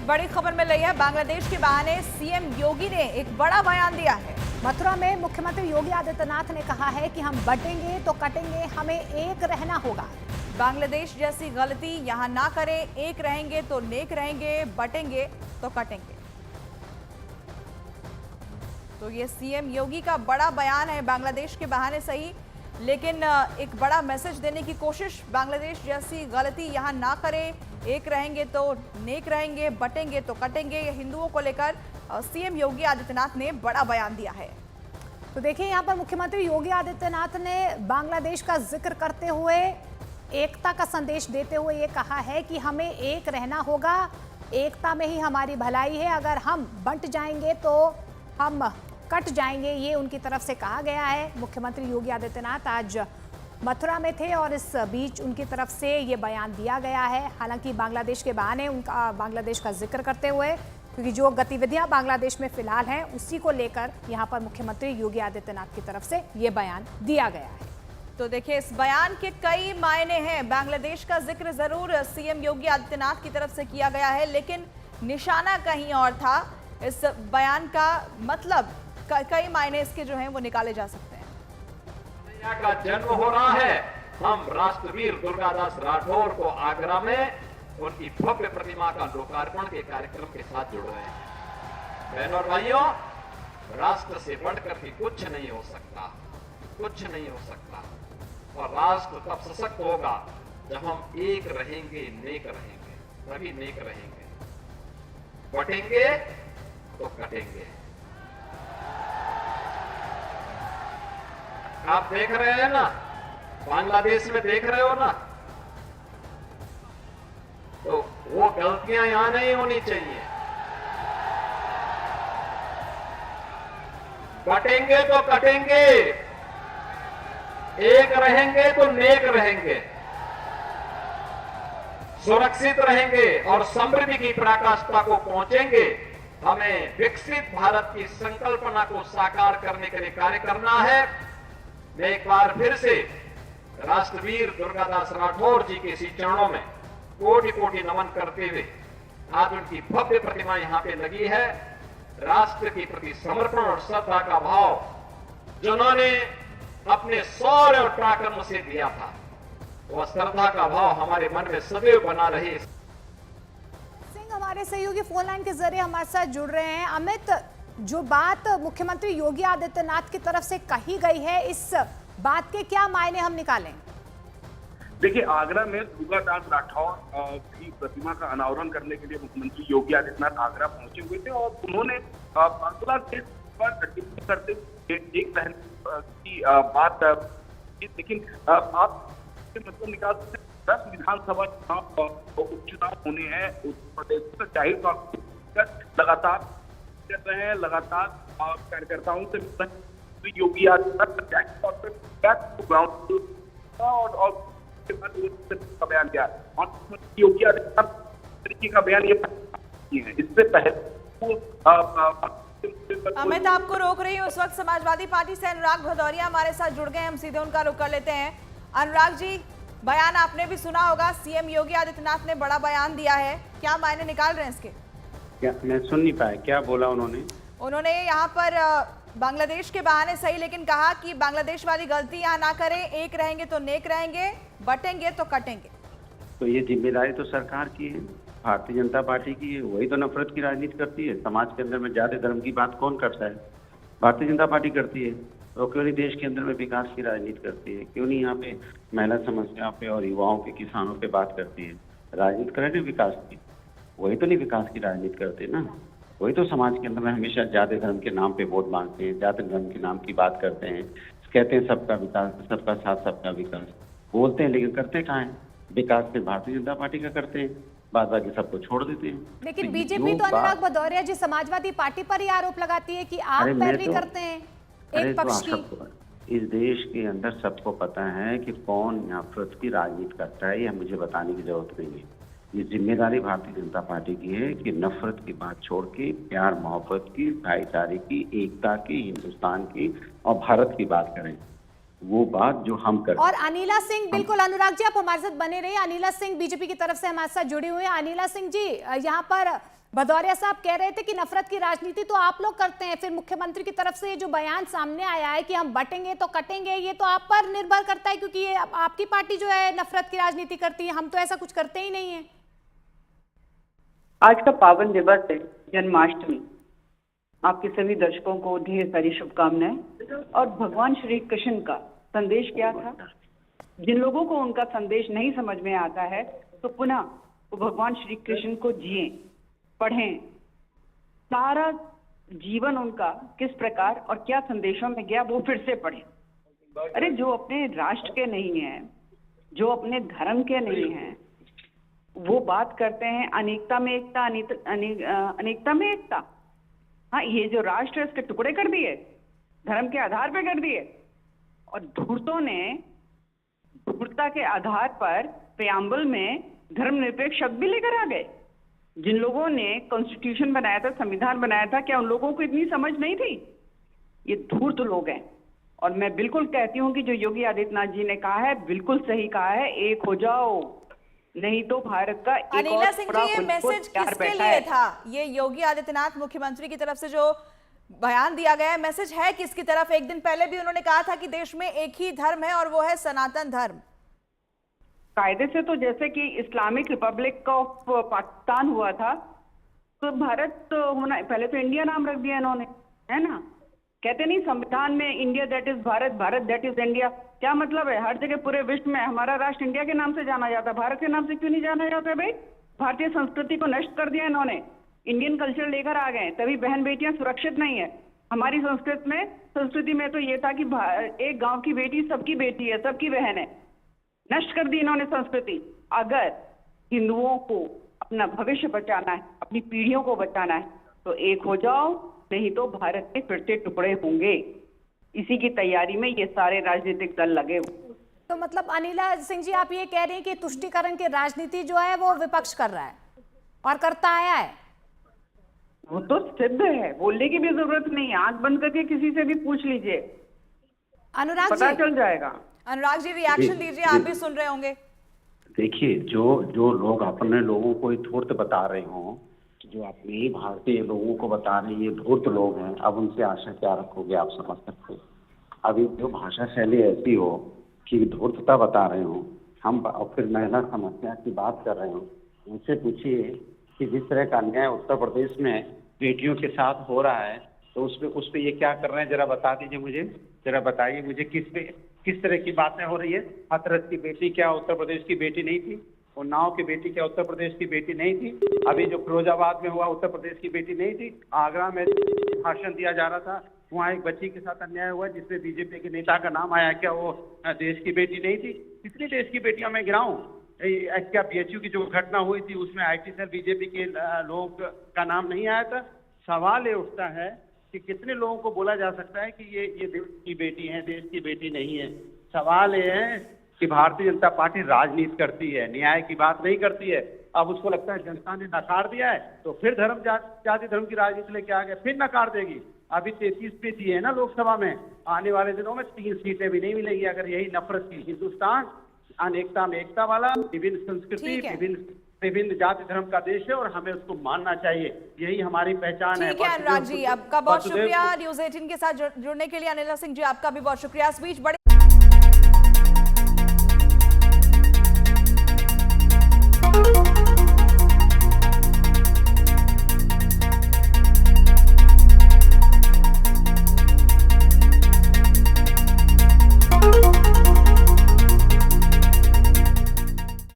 बड़ी खबर मिल रही है। बांग्लादेश के बहाने सीएम योगी ने एक बड़ा बयान दिया है। मथुरा में मुख्यमंत्री योगी आदित्यनाथ ने कहा है कि हम बटेंगे तो कटेंगे, हमें एक रहना होगा। बांग्लादेश जैसी गलती यहां ना करें, एक रहेंगे तो नेक रहेंगे, बटेंगे तो कटेंगे। तो ये सीएम योगी का बड़ा बयान है। बांग्लादेश के बहाने सही, लेकिन एक बड़ा मैसेज देने की कोशिश। बांग्लादेश जैसी गलती यहां ना करें, एक रहेंगे तो नेक रहेंगे, बटेंगे तो कटेंगे। ये हिंदुओं को लेकर सीएम योगी आदित्यनाथ ने बड़ा बयान दिया है। तो देखिए, यहाँ पर मुख्यमंत्री योगी आदित्यनाथ ने बांग्लादेश का जिक्र करते हुए एकता का संदेश देते हुए ये कहा है कि हमें एक रहना होगा, एकता में ही हमारी भलाई है। अगर हम बंट जाएंगे तो हम कट जाएंगे, ये उनकी तरफ से कहा गया है। मुख्यमंत्री योगी आदित्यनाथ आज मथुरा में थे और इस बीच उनकी तरफ से ये बयान दिया गया है। हालांकि बांग्लादेश के बहाने उनका बांग्लादेश का जिक्र करते हुए, क्योंकि जो गतिविधियां बांग्लादेश में फिलहाल हैं उसी को लेकर यहाँ पर मुख्यमंत्री योगी आदित्यनाथ की तरफ से ये बयान दिया गया है। तो देखिए, इस बयान के कई मायने हैं। बांग्लादेश का जिक्र जरूर सीएम योगी आदित्यनाथ की तरफ से किया गया है, लेकिन निशाना कहीं और था। इस बयान का मतलब कई मायने इसके जो हैं वो निकाले जा सकते हैं। कन्हैया का जन्म हो रहा है। हम राष्ट्रवीर दुर्गादास राठौर को आगरा में उनकी भव्य प्रतिमा का लोकार्पण के कार्यक्रम के साथ जुड़ रहे हैं। बहनों और भाइयों, राष्ट्र से बढ़कर के कुछ नहीं हो सकता, कुछ नहीं हो सकता। और राष्ट्र तब सशक्त होगा जब हम एक रहेंगे, नेक रहेंगे, तभी नेक रहेंगे। बटेंगे तो कटेंगे। आप देख रहे हैं ना, बांग्लादेश में देख रहे हो ना, तो वो गलतियां यहां नहीं होनी चाहिए। बटेंगे तो कटेंगे, एक रहेंगे तो नेक रहेंगे, सुरक्षित रहेंगे और समृद्धि की पराकाष्ठा को पहुंचेंगे। हमें विकसित भारत की संकल्पना को साकार करने के लिए कार्य करना है। मैं एक बार फिर से राष्ट्रवीर दुर्गादास राठौर जी के इसी चरणों में कोटि कोटि नमन करते हुए, आज उनकी भव्य प्रतिमा यहां पे लगी है। राष्ट्र के प्रति समर्पण और श्रद्धा का भाव जिन्होंने अपने शौर्य और पराक्रम से दिया था, वह श्रद्धा का भाव हमारे मन में सदैव बना रहे। सिंह हमारे सहयोगी फोन लाइन के जरिए हमारे साथ जुड़ रहे हैं। अमित, जो बात मुख्यमंत्री योगी आदित्यनाथ की तरफ से कही गई है, इस बात के क्या मायने हम निकालें? देखिए, आगरा में दुर्गादास राठौर की प्रतिमा का अनावरण करने के लिए मुख्यमंत्री योगी आदित्यनाथ आगरा पहुंचे हुए थे और उन्होंने बांग्लादेश पर टिप्पणी करते हुए एक बहन की बात की। लेकिन आप मतलब निकाल सकते 10 विधानसभा उपचुनाव होने हैं उत्तर प्रदेश में। जाहिर तौर पर लगातार कर रहे हैं, लगातार कार्यकर्ताओं से मिल रहे हैं। योगी आदित्यनाथ जाहिर तौर पर ग्राउंड और का बयान दिया और योगी आदित्यनाथ तरीके का बयान ये है। इससे पहले अमित, आपको रोक रही हूँ। उस वक्त समाजवादी पार्टी से अनुराग भदौरिया हमारे साथ जुड़ गए, हम सीधे उनका रुख कर लेते हैं। अनुराग जी, बयान आपने भी सुना होगा, सीएम योगी आदित्यनाथ ने बड़ा बयान दिया है, क्या मायने निकाल रहे हैं इसके? क्या मैं सुन नहीं पाया, क्या बोला उन्होंने? उन्होंने यहाँ पर बांग्लादेश के बहाने सही, लेकिन कहा कि बांग्लादेश वाली गलती यहाँ ना करें, एक रहेंगे तो नेक रहेंगे, बटेंगे तो कटेंगे। तो ये जिम्मेदारी तो सरकार की है, भारतीय जनता पार्टी की है। वही तो नफरत की राजनीति करती है। समाज के अंदर में जाति धर्म की बात कौन करता है? भारतीय जनता पार्टी करती है। और क्यों नहीं देश के अंदर में विकास की राजनीति करती है? क्यों नहीं यहाँ पे महिला समस्या पे और युवाओं के, किसानों पे बात करती है? राजनीति करें ना विकास की, वही तो नहीं विकास की राजनीति करते ना। वही तो समाज के अंदर में हमेशा जाति धर्म के नाम पे वोट मांगते हैं, जाति धर्म के नाम की बात करते हैं, कहते हैं सबका विकास, सबका साथ, सबका विकास बोलते हैं, लेकिन करते कहाँ हैं? विकास से भारतीय जनता पार्टी का करते हैं, बाद बाकी सबको छोड़ देते हैं। लेकिन बीजेपी तो अनुराग भदौरिया जी समाजवादी पार्टी पर ही आरोप लगाती है कि आप पैरवी करते हैं एक पक्ष की। इस देश के अंदर सबको पता है कि कौन नफरत की राजनीति करता है, यह मुझे बताने की जरूरत नहीं है। ये जिम्मेदारी भारतीय जनता पार्टी की है कि नफरत की बात छोड़ के प्यार मोहब्बत की, भाईचारे की, एकता की, हिंदुस्तान की और भारत की बात करें। वो बात जो हम करते। और अनिला सिंह, बिल्कुल अनुराग जी आप हमारे साथ बने रहिए। अनिला सिंह बीजेपी की तरफ से हमारे साथ जुड़ी हुई है। अनिला सिंह जी, यहाँ पर भदौरिया साहब कह रहे थे कि नफरत की राजनीति तो आप लोग करते हैं, फिर मुख्यमंत्री की तरफ से ये जो बयान सामने आया है कि हम बटेंगे तो कटेंगे, ये तो आप पर निर्भर करता है, क्योंकि ये आपकी पार्टी जो है नफरत की राजनीति करती है, हम तो ऐसा कुछ करते ही नहीं है। आज का पावन दिवस है जन्माष्टमी। आपके सभी दर्शकों को ढेर सारी शुभकामनाएं। और भगवान श्री कृष्ण का संदेश क्या था? जिन लोगों को उनका संदेश नहीं समझ में आता है तो पुनः वो भगवान श्री कृष्ण को जिए, पढ़ें। सारा जीवन उनका किस प्रकार और क्या संदेशों में गया वो फिर से पढ़ें। अरे जो अपने राष्ट्र के नहीं हैं, जो अपने धर्म के नहीं हैं, वो बात करते हैं अनेकता में एकता, अनेकता में एकता। हाँ, ये जो राष्ट्र है इसके टुकड़े कर दिए, धर्म के आधार पे कर दिए। और धूर्तों ने धूर्तता के आधार पर प्रियम्बल में धर्मनिरपेक्ष शब्द भी लेकर आ गए। जिन लोगों ने कॉन्स्टिट्यूशन बनाया था, संविधान बनाया था, क्या उन लोगों को इतनी समझ नहीं थी? ये धूर्त लोग हैं। और मैं बिल्कुल कहती हूँ कि जो योगी आदित्यनाथ जी ने कहा है बिल्कुल सही कहा है, एक हो जाओ, नहीं तो भारत का एक अनिला और सिंह बड़ा जी, ये मैसेज किसके लिए था? ये योगी आदित्यनाथ मुख्यमंत्री की तरफ से जो बयान दिया गया है, मैसेज है किसकी तरफ? एक दिन पहले भी उन्होंने कहा था कि देश में एक ही धर्म है और वो है सनातन धर्म। कायदे से तो जैसे कि इस्लामिक रिपब्लिक ऑफ पाकिस्तान हुआ था, तो भारत होना, पहले तो इंडिया नाम रख दिया इन्होंने, है ना? कहते नहीं संविधान में India that is Bharat, Bharat that is India. क्या मतलब है? हर जगह पूरे विश्व में हमारा राष्ट्र इंडिया के नाम से जाना जाता है, भारत के नाम से क्यों नहीं जाना जाता है भाई? भारतीय संस्कृति को नष्ट कर दिया इन्होंने, इंडियन कल्चर लेकर आ गए, तभी बहन बेटियां सुरक्षित नहीं है। हमारी संस्कृति में तो ये था कि एक गांव की बेटी सबकी बेटी है, सबकी बहन है। नष्ट कर दी इन्होंने संस्कृति। अगर हिंदुओं को अपना भविष्य बचाना है, अपनी पीढ़ियों को बचाना है, तो एक हो जाओ, नहीं तो भारत के फिर से टुकड़े होंगे। इसी की तैयारी में ये सारे राजनीतिक दल लगे हुए। तो मतलब अनिला सिंह जी, आप ये कह रहे हैं कि तुष्टीकरण की राजनीति जो है वो विपक्ष कर रहा है और करता आया है? वो तो सिद्ध है, बोलने की भी जरूरत नहीं है, आंख बंद करके किसी से भी पूछ लीजिए, अनुराग पता जी, चल जाएगा। अनुराग जी रिएक्शन दीजिए, आप भी सुन रहे होंगे। देखिए, जो लोग अपने लोगों को धूर्त बता रहे हों, जो अपने ही भारतीय लोगों को बता रहे हैं ये धूर्त लोग हैं, अब उनसे आशा क्या रखोगे? आप समझ सकते हो। अभी जो भाषा शैली ऐसी हो कि धूर्तता बता रहे हो, हम और फिर महिला समस्या की बात कर रहे हो, उनसे पूछिए कि जिस तरह का अन्याय उत्तर प्रदेश में बेटियों के साथ हो रहा है, तो उस पे ये क्या कर रहे हैं? जरा बता दीजिए मुझे, जरा बताइए मुझे किस तरह की बातें हो रही है। हथरस की बेटी क्या उत्तर प्रदेश की बेटी नहीं थी? उन्नाव की बेटी क्या उत्तर प्रदेश की बेटी नहीं थी? अभी जो फिरोजाबाद में हुआ उत्तर प्रदेश की बेटी नहीं थी? आगरा में भाषण दिया जा रहा था, वहाँ एक बच्ची के साथ अन्याय हुआ जिसमें बीजेपी के नेता का नाम आया, क्या वो देश की बेटी नहीं थी? कितनी देश की बेटियां मैं गिराऊं? क्या PHU की जो घटना हुई थी उसमें IT सेल बीजेपी के लोगों का नाम नहीं आया था? सवाल ये उठता है कि कितने लोगों को बोला जा सकता है कि ये देश की बेटी है, देश की बेटी नहीं है? सवाल ये है कि भारतीय जनता पार्टी राजनीति करती है, न्याय की बात नहीं करती है। अब उसको लगता है जनता ने नकार दिया है तो फिर जाति धर्म की राजनीति लेके आ गए, फिर नकार देगी। अभी 33 पे थी है ना लोकसभा में, आने वाले दिनों में 3 सीटें भी नहीं मिलेगी अगर यही नफरत की। हिंदुस्तान अनेकता में एकता वाला, विभिन्न संस्कृति, विभिन्न जाति धर्म का देश है और हमें उसको मानना चाहिए, यही हमारी पहचान है। ठीक है अनुराग जी, आपका बहुत शुक्रिया न्यूज़ 18 के साथ जुड़ने के लिए। अनिला सिंह जी, आपका भी बहुत शुक्रिया। इस बीच बड़े